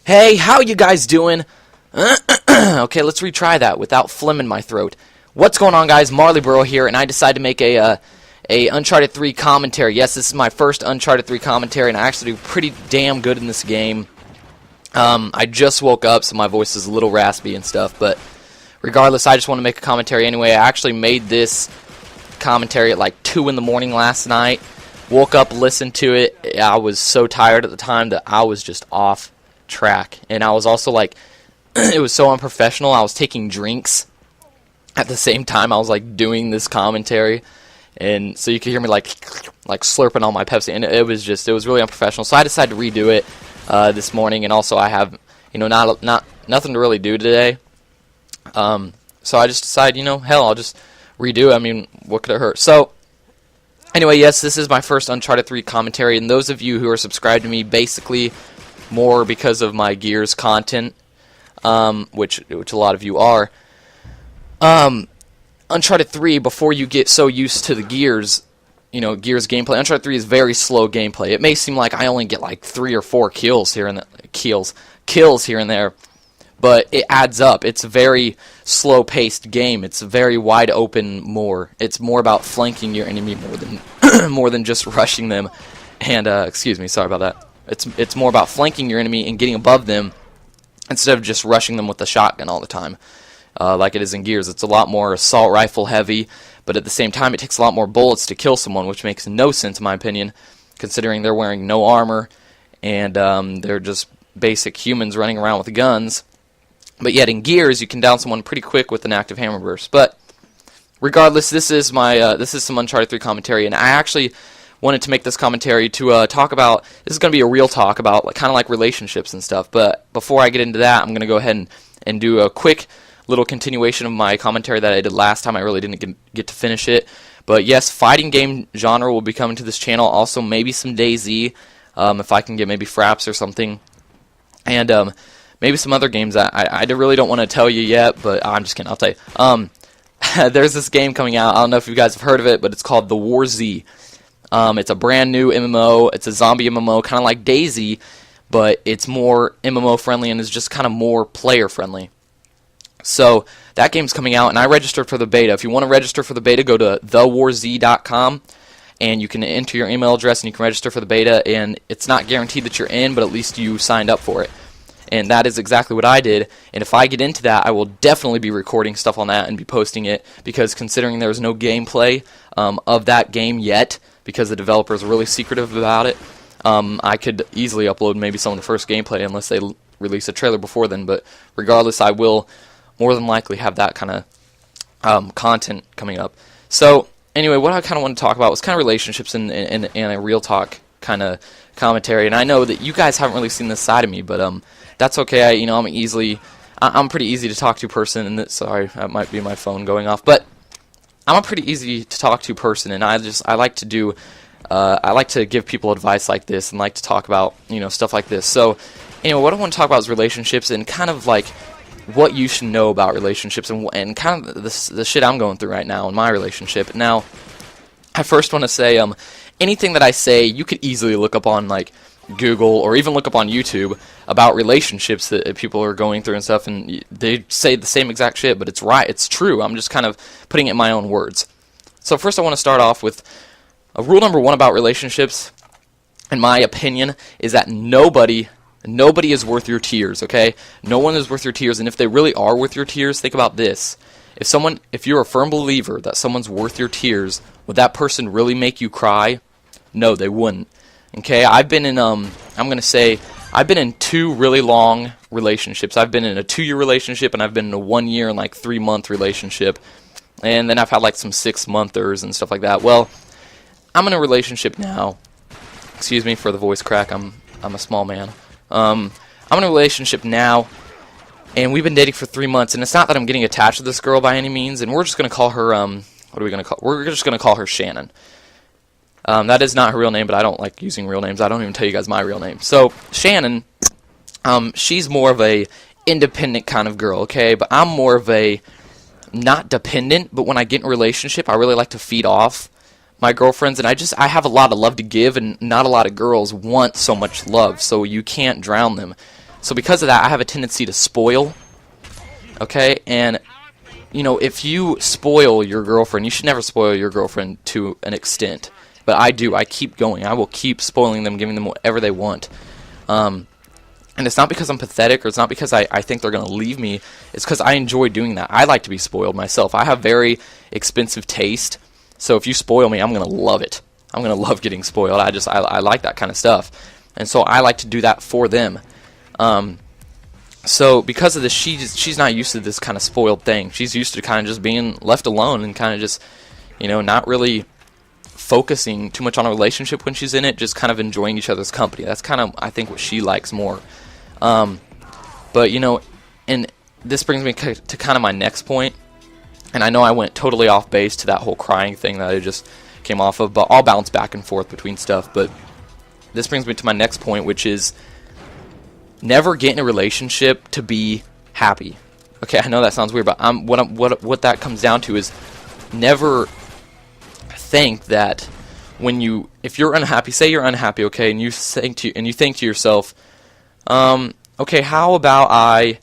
Hey, how you guys doing? Okay, let's retry that without phlegm in my throat. What's going on, guys? Marley Burrow here, and I decided to make a Uncharted 3 commentary. Yes, this is my first Uncharted 3 commentary, and I actually do pretty damn good in this game. I just woke up, so my voice is a little raspy and stuff, but regardless, I just want to make a commentary anyway. I actually made this commentary at like 2 in the morning last night. Woke up, listened to it. I was so tired at the time that I was just off track, and I was also like, it was so unprofessional. I was taking drinks at the same time I was like doing this commentary, and so you could hear me like slurping on my Pepsi, and it was really unprofessional. So I decided to redo it this morning, and also I have nothing to really do today, so I just decided, hell, I'll just redo it. I mean, what could it hurt? So anyway, yes, this is my first Uncharted 3 commentary, and those of you who are subscribed to me, basically more because of my Gears content, which a lot of you are. Uncharted 3, before you get so used to the Gears gameplay, Uncharted 3 is very slow gameplay. It may seem like I only get like 3 or 4 kills here and there, but it adds up. It's a very slow-paced game. It's a very wide open more. It's more about flanking your enemy more than just rushing them. And excuse me, sorry about that. It's more about flanking your enemy and getting above them instead of just rushing them with the shotgun all the time. Like it is in Gears. It's a lot more assault rifle heavy, but at the same time it takes a lot more bullets to kill someone, which makes no sense in my opinion, considering they're wearing no armor and they're just basic humans running around with guns. But yet in Gears you can down someone pretty quick with an active hammer burst. But regardless, this is some Uncharted 3 commentary, and I actually wanted to make this commentary to talk about, this is going to be a real talk about kind of like relationships and stuff. But before I get into that, I'm going to go ahead and do a quick little continuation of my commentary that I did last time. I really didn't get to finish it. But yes, fighting game genre will be coming to this channel. Also, maybe some DayZ, if I can get maybe Fraps or something. And maybe some other games that I really don't want to tell you yet, but I'm just kidding, I'll tell you. There's this game coming out, I don't know if you guys have heard of it, but it's called The War Z. It's a brand new MMO. It's a zombie MMO, kind of like DayZ, but it's more MMO friendly and is just kind of more player friendly. So that game's coming out, and I registered for the beta. If you want to register for the beta, go to thewarz.com, and you can enter your email address and you can register for the beta. And it's not guaranteed that you're in, but at least you signed up for it. And that is exactly what I did. And if I get into that, I will definitely be recording stuff on that and be posting it, because considering there's no gameplay of that game yet, because the developers are really secretive about it, I could easily upload maybe some of the first gameplay unless they release a trailer before then. But regardless, I will more than likely have that kind of content coming up. So anyway, what I kind of want to talk about was kind of relationships and a real talk kind of commentary. And I know that you guys haven't really seen this side of me, but that's okay. I'm a pretty easy to talk to person, and sorry, that might be my phone going off, but I'm a pretty easy to talk to person, and I like to give people advice like this and like to talk about stuff like this. So anyway, what I want to talk about is relationships and kind of like what you should know about relationships and kind of the shit I'm going through right now in my relationship. Now, I first want to say anything that I say you could easily look up on like Google or even look up on YouTube about relationships that people are going through and stuff, and they say the same exact shit, but it's right, it's true. I'm just kind of putting it in my own words. So first I want to start off with rule number 1 about relationships, in my opinion, is that nobody is worth your tears, okay? No one is worth your tears, and if they really are worth your tears, think about this. If you're a firm believer that someone's worth your tears, would that person really make you cry? No, they wouldn't. Okay, I've been in I've been in 2 really long relationships. I've been in a 2-year relationship, and I've been in a 1-year and like 3-month relationship, and then I've had like some 6-monthers and stuff like that. Well, I'm in a relationship now. Excuse me for the voice crack. I'm a small man. I'm in a relationship now, and we've been dating for 3 months, and it's not that I'm getting attached to this girl by any means, and we're just gonna call her we're just gonna call her Shannon. That is not her real name, but I don't like using real names. I don't even tell you guys my real name. So Shannon, she's more of a independent kind of girl, okay? But I'm more of a not dependent, but when I get in a relationship, I really like to feed off my girlfriends, and I have a lot of love to give, and not a lot of girls want so much love, so you can't drown them. So because of that, I have a tendency to spoil. Okay, and you know, if you spoil your girlfriend, you should never spoil your girlfriend to an extent. But I do. I keep going. I will keep spoiling them, giving them whatever they want. And it's not because I'm pathetic, or it's not because I think they're going to leave me. It's because I enjoy doing that. I like to be spoiled myself. I have very expensive taste. So if you spoil me, I'm going to love it. I'm going to love getting spoiled. I like that kind of stuff. And so I like to do that for them. So because of this, she's not used to this kind of spoiled thing. She's used to kind of just being left alone and kind of just, you know, not really focusing too much on a relationship when she's in it, just kind of enjoying each other's company. That's kind of, I think, what she likes more. But, you know, and this brings me to kind of my next point. And I know I went totally off base to that whole crying thing that I just came off of, but I'll bounce back and forth between stuff. But this brings me to my next point, which is never get in a relationship to be happy. Okay, I know that sounds weird, but what that comes down to is never think that if you're unhappy, say you're unhappy, okay, and you think to yourself, okay, how about I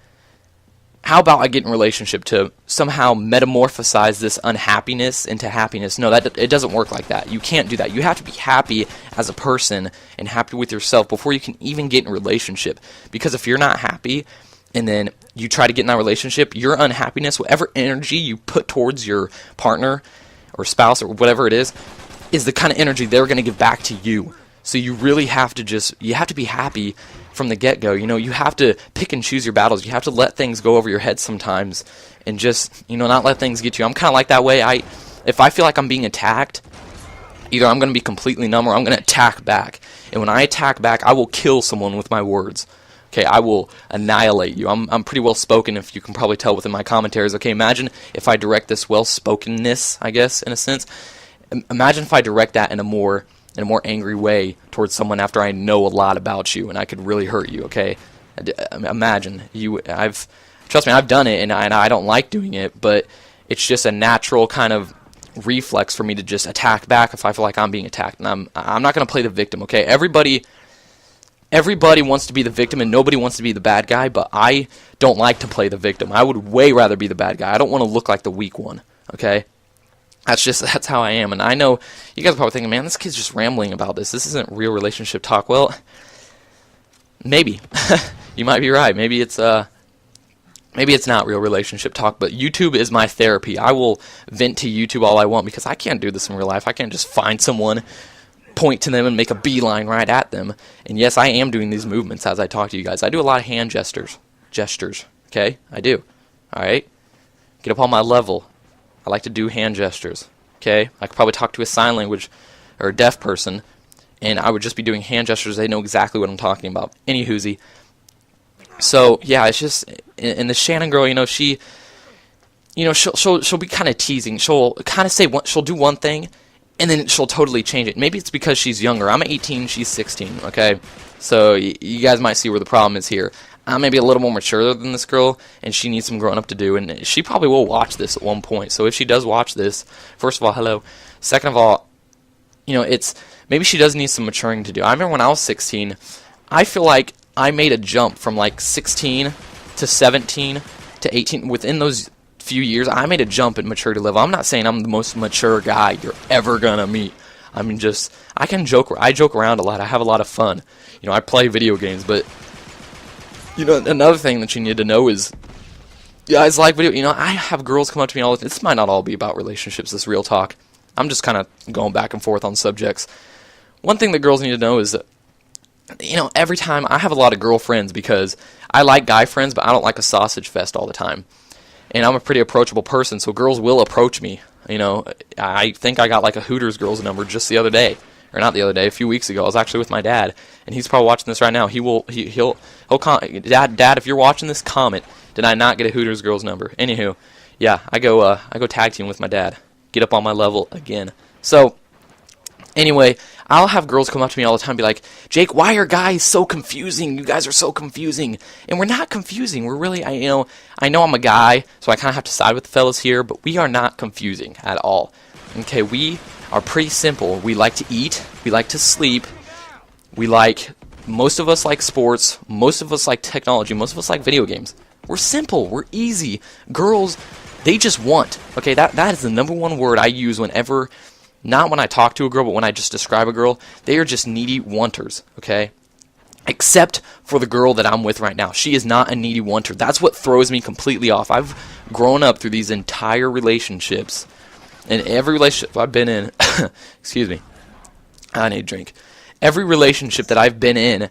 get in a relationship to somehow metamorphosize this unhappiness into happiness? No, it doesn't work like that. You can't do that. You have to be happy as a person and happy with yourself before you can even get in a relationship. Because if you're not happy and then you try to get in that relationship, your unhappiness, whatever energy you put towards your partner or spouse or whatever it is the kind of energy they're going to give back to you. So you really have to be happy from the get-go. You know, you have to pick and choose your battles. You have to let things go over your head sometimes and just, you know, not let things get you. I'm kind of like that way. If I feel like I'm being attacked, either I'm going to be completely numb or I'm going to attack back. And when I attack back, I will kill someone with my words. Okay, I will annihilate you. I'm pretty well spoken, if you can probably tell within my commentaries. Okay, imagine if I direct this well-spokenness, I guess, in a sense. Imagine if I direct that in a more angry way towards someone after I know a lot about you and I could really hurt you. Okay, imagine trust me, I've done it, and I don't like doing it, but it's just a natural kind of reflex for me to just attack back if I feel like I'm being attacked, and I'm not going to play the victim. Okay, everybody wants to be the victim and nobody wants to be the bad guy, but I don't like to play the victim. I would way rather be the bad guy. I don't want to look like the weak one. Okay, that's how I am. And I know you guys are probably thinking, man, this kid's just rambling about this. This isn't real relationship talk. Well, maybe you might be right. Maybe it's not real relationship talk, but YouTube is my therapy. I will vent to YouTube all I want because I can't do this in real life. I can't just find someone, point to them, and make a beeline right at them. And yes, I am doing these movements as I talk to you guys. I do a lot of hand gestures. Okay, I do. All right, get up on my level. I like to do hand gestures. Okay, I could probably talk to a sign language or a deaf person, and I would just be doing hand gestures. They know exactly what I'm talking about. Any hoozy. So yeah, it's just, and the Shannon girl, you know, she'll be kind of teasing. She'll kind of say she'll do one thing, and then she'll totally change it. Maybe it's because she's younger. I'm 18, she's 16. Okay, so you guys might see where the problem is here. I'm maybe a little more mature than this girl, and she needs some growing up to do, and she probably will watch this at one point. So if she does watch this, first of all, hello. Second of all, you know, maybe she does need some maturing to do. I remember when I was 16, I feel like I made a jump from like 16 to 17 to 18. Within those few years, I made a jump in maturity level. I'm not saying I'm the most mature guy you're ever gonna meet. I mean, I joke around a lot. I have a lot of fun. You know, I play video games, but you know, another thing that you need to know is, guys like video. You know, I have girls come up to me all the time. This might not all be about relationships. This real talk. I'm just kind of going back and forth on subjects. One thing that girls need to know is that, you know, every time I have a lot of girlfriends because I like guy friends, but I don't like a sausage fest all the time. And I'm a pretty approachable person, so girls will approach me. You know, I think I got like a Hooters girls number just the other day. Or not the other day, a few weeks ago. I was actually with my dad, and he's probably watching this right now. He'll comment, Dad, if you're watching this, comment, did I not get a Hooters girls number? Anywho, yeah, I go tag team with my dad. Get up on my level again. So, anyway, I'll have girls come up to me all the time and be like, Jake, why are guys so confusing? You guys are so confusing. And we're not confusing. We're really, I know I'm a guy, so I kind of have to side with the fellas here, but we are not confusing at all. Okay, we are pretty simple. We like to eat, we like to sleep, we like most of us like sports, most of us like technology, most of us like video games. We're simple, we're easy. Girls, they just want. Okay, that is the number one word I use whenever, not when I talk to a girl, but when I just describe a girl. They are just needy wanters, okay? Except for the girl that I'm with right now. She is not a needy wanter. That's what throws me completely off. I've grown up through these entire relationships, and every relationship I've been in, excuse me, I need a drink. Every relationship that I've been in,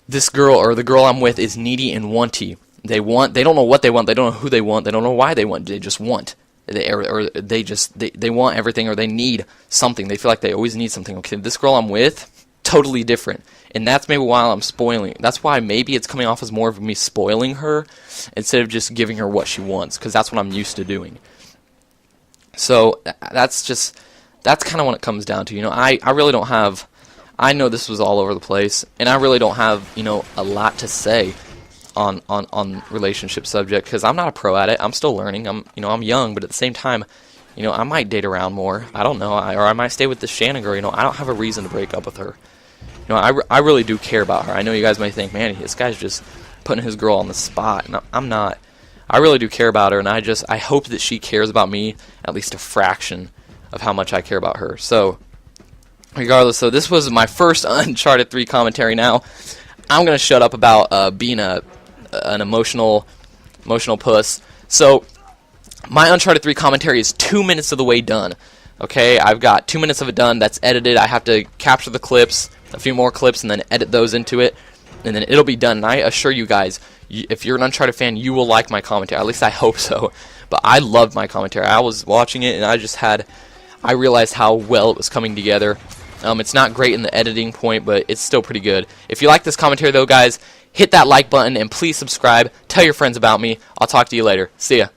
this girl or the girl I'm with is needy and wanty. They don't know what they want, they don't know who they want, they don't know why they want, they just want. They want everything, or they need something. They feel like they always need something. Okay, this girl I'm with, totally different. And that's maybe why I'm spoiling. That's why maybe it's coming off as more of me spoiling her instead of just giving her what she wants, because that's what I'm used to doing. So that's kind of what it comes down to. You know, I really don't have, I know this was all over the place, and I really don't have, you know, a lot to say on relationship subject, because I'm not a pro at it. I'm still learning. I'm young, but at the same time, you know, I might date around more. I don't know, or I might stay with this Shannon girl. You know, I don't have a reason to break up with her. You know, I really do care about her. I know you guys may think, man, this guy's just putting his girl on the spot. And I'm not. I really do care about her, and I hope that she cares about me at least a fraction of how much I care about her. So, regardless, so this was my first Uncharted 3 commentary. Now, I'm going to shut up about being an emotional puss. So, my Uncharted 3 commentary is 2 minutes of the way done. Okay, I've got 2 minutes of it done. That's edited. I have to capture the clips, a few more clips, and then edit those into it, and then it'll be done. And I assure you guys, if you're an Uncharted fan, you will like my commentary. At least I hope so. But I loved my commentary. I was watching it, and I realized how well it was coming together. It's not great in the editing point, but it's still pretty good. If you like this commentary, though, guys, hit that like button, and please subscribe. Tell your friends about me. I'll talk to you later. See ya.